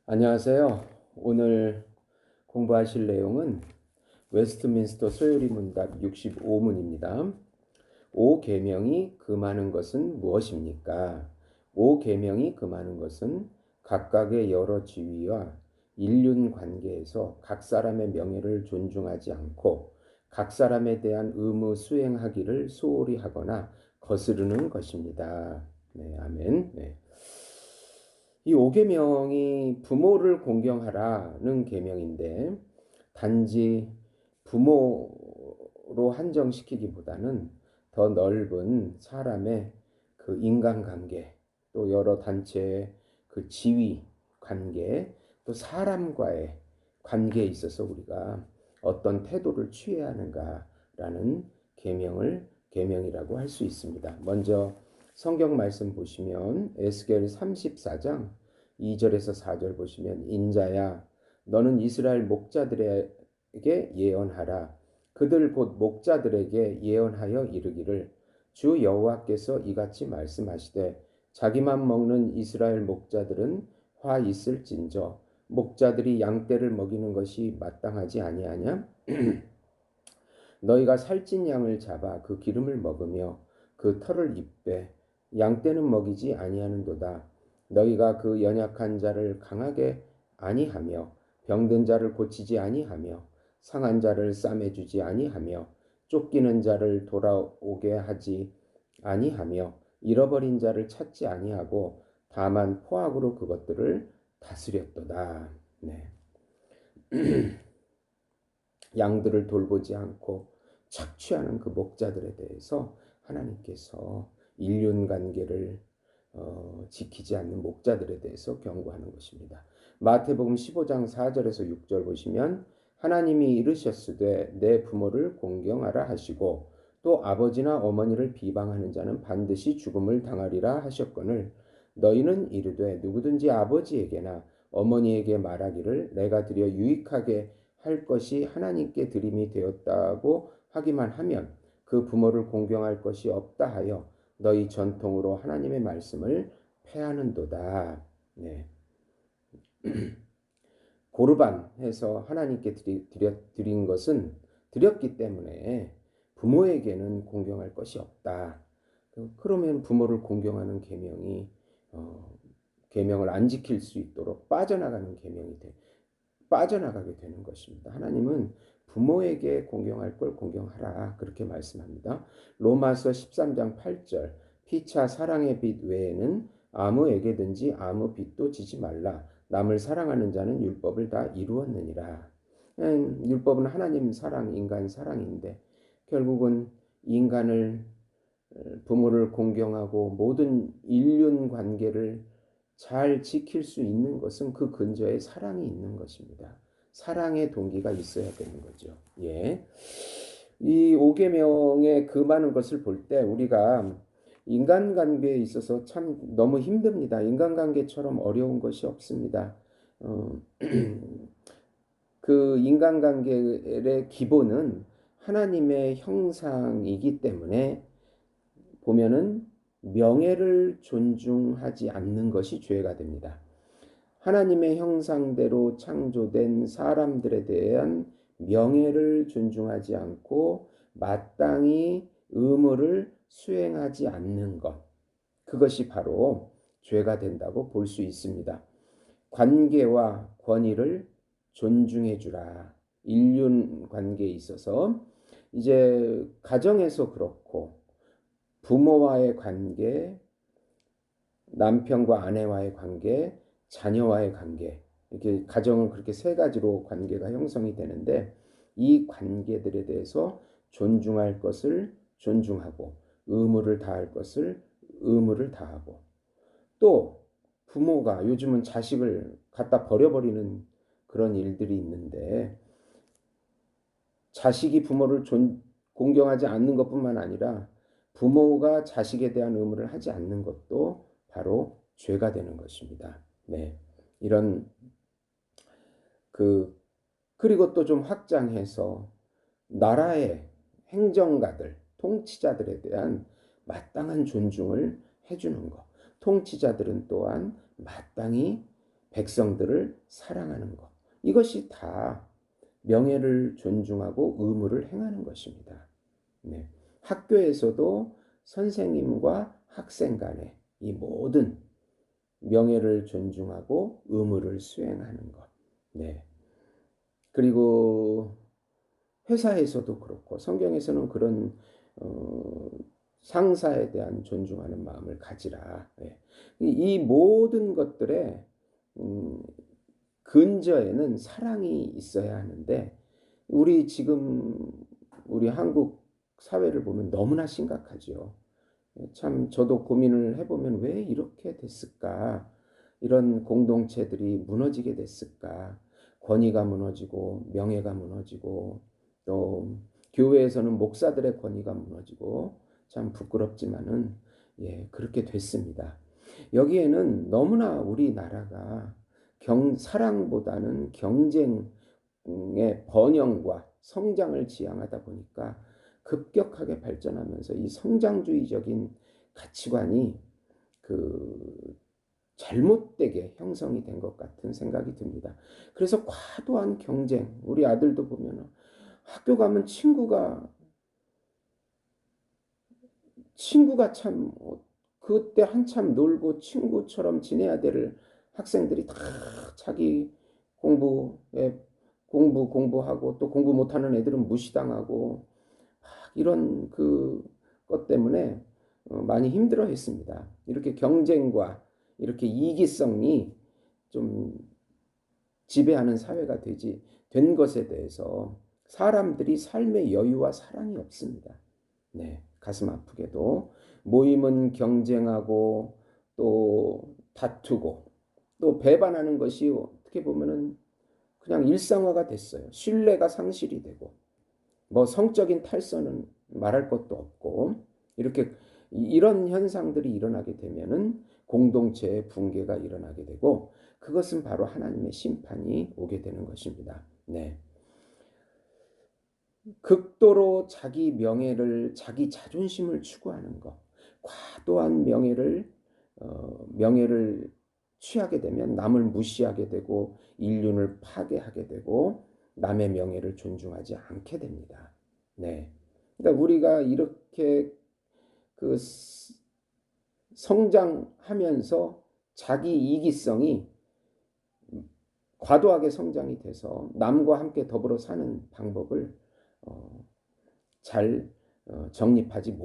안녕하세요. 오늘 공부하실 내용은 웨스트민스터 소요리 문답 65문입니다. 5계명이 금하는 것은 무엇입니까? 5계명이 금하는 것은 각각의 여러 지위와 인륜 관계에서 각 사람의 명예를 존중하지 않고 각 사람에 대한 의무 수행하기를 소홀히 하거나 거스르는 것입니다. 네, 아멘. 네. 이 5계명이 부모를 공경하라는 계명인데 단지 부모로 한정시키기보다는 더 넓은 사람의 그 인간관계, 또 여러 단체의 그 지위 관계, 또 사람과의 관계에 있어서 우리가 어떤 태도를 취해야 하는가라는 계명이라고 할 수 있습니다. 먼저 성경 말씀 보시면 에스겔 34장 2절에서 4절 보시면 인자야 너는 이스라엘 목자들에게 예언하라. 그들 곧 목자들에게 예언하여 이르기를 주 여호와께서 이같이 말씀하시되 자기만 먹는 이스라엘 목자들은 화 있을진저 목자들이 양떼를 먹이는 것이 마땅하지 아니하냐? 너희가 살찐 양을 잡아 그 기름을 먹으며 그 털을 입되 양떼는 먹이지 아니하는도다. 너희가 그 연약한 자를 강하게 아니하며 병든 자를 고치지 아니하며 상한 자를 싸매주지 아니하며 쫓기는 자를 돌아오게 하지 아니하며 잃어버린 자를 찾지 아니하고 다만 포악으로 그것들을 다스렸도다. 네. 양들을 돌보지 않고 착취하는 그 목자들에 대해서 하나님께서 인륜 관계를 지키지 않는 목자들에 대해서 경고하는 것입니다. 마태복음 15장 4절에서 6절 보시면 하나님이 이르셨으되 내 부모를 공경하라 하시고 또 아버지나 어머니를 비방하는 자는 반드시 죽음을 당하리라 하셨거늘 너희는 이르되 누구든지 아버지에게나 어머니에게 말하기를 내가 드려 유익하게 할 것이 하나님께 드림이 되었다고 하기만 하면 그 부모를 공경할 것이 없다 하여 너희 전통으로 하나님의 말씀을 폐하는도다. 네. 고르반해서 하나님께 드린 것은 드렸기 때문에 부모에게는 공경할 것이 없다. 그러면 부모를 공경하는 계명을 안 지킬 수 있도록 빠져나가게 되는 것입니다. 하나님은 부모에게 공경할 걸 공경하라 그렇게 말씀합니다. 로마서 13장 8절 피차 사랑의 빚 외에는 아무에게든지 아무 빚도 지지 말라. 남을 사랑하는 자는 율법을 다 이루었느니라. 율법은 하나님 사랑, 인간 사랑인데 결국은 인간을 부모를 공경하고 모든 인륜 관계를 잘 지킬 수 있는 것은 그 근저에 사랑이 있는 것입니다. 사랑의 동기가 있어야 되는 거죠. 예. 이 5계명의 그 많은 것을 볼 때 우리가 인간관계에 있어서 참 너무 힘듭니다. 인간관계처럼 어려운 것이 없습니다. 그 인간관계의 기본은 하나님의 형상이기 때문에 보면은 명예를 존중하지 않는 것이 죄가 됩니다. 하나님의 형상대로 창조된 사람들에 대한 명예를 존중하지 않고 마땅히 의무를 수행하지 않는 것. 그것이 바로 죄가 된다고 볼 수 있습니다. 관계와 권위를 존중해 주라. 인륜 관계에 있어서 이제 가정에서 그렇고 부모와의 관계, 남편과 아내와의 관계, 자녀와의 관계, 이렇게 가정은 그렇게 세 가지로 관계가 형성이 되는데 이 관계들에 대해서 존중할 것을 존중하고 의무를 다할 것을 의무를 다하고 또 부모가 요즘은 자식을 갖다 버려버리는 그런 일들이 있는데 자식이 부모를 공경하지 않는 것뿐만 아니라 부모가 자식에 대한 의무를 하지 않는 것도 바로 죄가 되는 것입니다. 네. 이런 그리고 또 좀 확장해서 나라의 행정가들, 통치자들에 대한 마땅한 존중을 해주는 것. 통치자들은 또한 마땅히 백성들을 사랑하는 것. 이것이 다 명예를 존중하고 의무를 행하는 것입니다. 네. 학교에서도 선생님과 학생 간에 이 모든 명예를 존중하고 의무를 수행하는 것. 네. 그리고 회사에서도 그렇고 성경에서는 그런 어, 상사에 대한 존중하는 마음을 가지라. 예. 이 모든 것들의 음, 근저에는 사랑이 있어야 하는데 우리 지금 우리 한국 사회를 보면 너무나 심각하죠. 참 저도 고민을 해보면 왜 이렇게 됐을까? 이런 공동체들이 무너지게 됐을까? 권위가 무너지고 명예가 무너지고 또 교회에서는 목사들의 권위가 무너지고 참 부끄럽지만은 그렇게 됐습니다. 여기에는 너무나 우리나라가 사랑보다는 경쟁의 번영과 성장을 지향하다 보니까 급격하게 발전하면서 이 성장주의적인 가치관이 그 잘못되게 형성이 된 것 같은 생각이 듭니다. 그래서 과도한 경쟁, 우리 아들도 보면 학교 가면 친구가 참 그때 한참 놀고 친구처럼 지내야 될 학생들이 다 자기 공부에 공부하고 또 공부 못하는 애들은 무시당하고 이런 것 때문에 많이 힘들어 했습니다. 이렇게 경쟁과 이렇게 이기성이 좀 지배하는 사회가 된 것에 대해서 사람들이 삶의 여유와 사랑이 없습니다. 네, 가슴 아프게도 모임은 경쟁하고 또 다투고 또 배반하는 것이 어떻게 보면은 그냥 일상화가 됐어요. 신뢰가 상실이 되고 뭐 성적인 탈선은 말할 것도 없고 이렇게 이런 현상들이 일어나게 되면은 공동체의 붕괴가 일어나게 되고 그것은 바로 하나님의 심판이 오게 되는 것입니다. 네. 극도로 자기 명예를 자기 자존심을 추구하는 것, 과도한 명예를 취하게 되면 남을 무시하게 되고 인륜을 파괴하게 되고 남의 명예를 존중하지 않게 됩니다. 네. 그러니까 우리가 이렇게 그 성장하면서 자기 이기성이 과도하게 성장이 돼서 남과 함께 더불어 사는 방법을 어, 잘 정립하지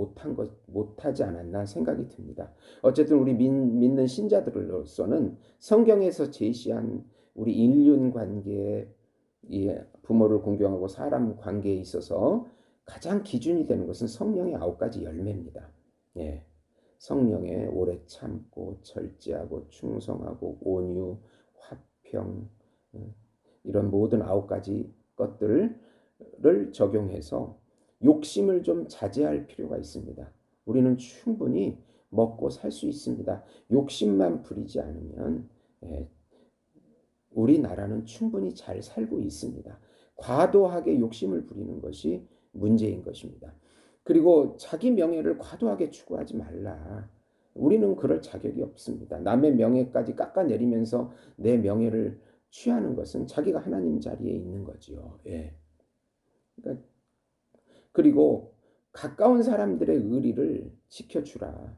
못하지 않았나 생각이 듭니다. 어쨌든 우리 믿는 신자들로서는 성경에서 제시한 우리 인륜 관계에 부모를 공경하고 사람 관계에 있어서 가장 기준이 되는 것은 성령의 9가지 열매입니다. 예. 성령의 오래 참고 절제하고 충성하고 온유, 화평 이런 모든 9가지 것들을 적용해서 욕심을 좀 자제할 필요가 있습니다. 우리는 충분히 먹고 살 수 있습니다. 욕심만 부리지 않으면 우리나라는 충분히 잘 살고 있습니다. 과도하게 욕심을 부리는 것이 문제인 것입니다. 그리고 자기 명예를 과도하게 추구하지 말라. 우리는 그럴 자격이 없습니다. 남의 명예까지 깎아내리면서 내 명예를 취하는 것은 자기가 하나님 자리에 있는 거지요. 예. 그러니까 그리고 가까운 사람들의 의리를 지켜주라.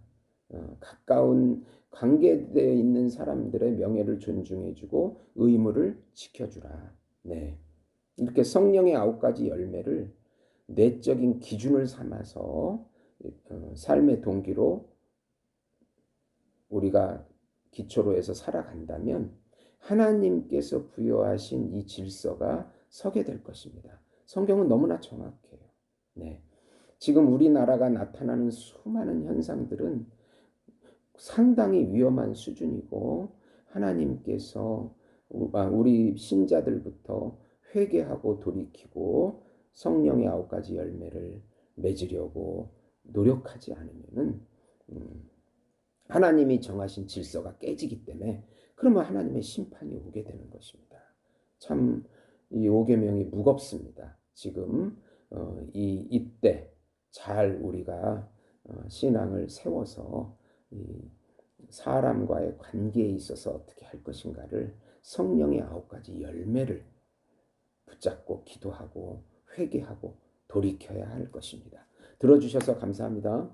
가까운 관계되어 있는 사람들의 명예를 존중해주고 의무를 지켜주라. 네. 이렇게 성령의 9가지 열매를 내적인 기준을 삼아서 삶의 동기로 우리가 기초로 해서 살아간다면 하나님께서 부여하신 이 질서가 서게 될 것입니다. 성경은 너무나 정확해요. 네. 지금 우리나라가 나타나는 수많은 현상들은 상당히 위험한 수준이고 하나님께서 우리 신자들부터 회개하고 돌이키고 성령의 9가지 열매를 맺으려고 노력하지 않으면은 하나님이 정하신 질서가 깨지기 때문에 그러면 하나님의 심판이 오게 되는 것입니다. 참 이 5계명이 무겁습니다. 지금 이때 잘 우리가 신앙을 세워서 이 사람과의 관계에 있어서 어떻게 할 것인가를 성령의 9가지 열매를 붙잡고 기도하고 회개하고 돌이켜야 할 것입니다. 들어주셔서 감사합니다.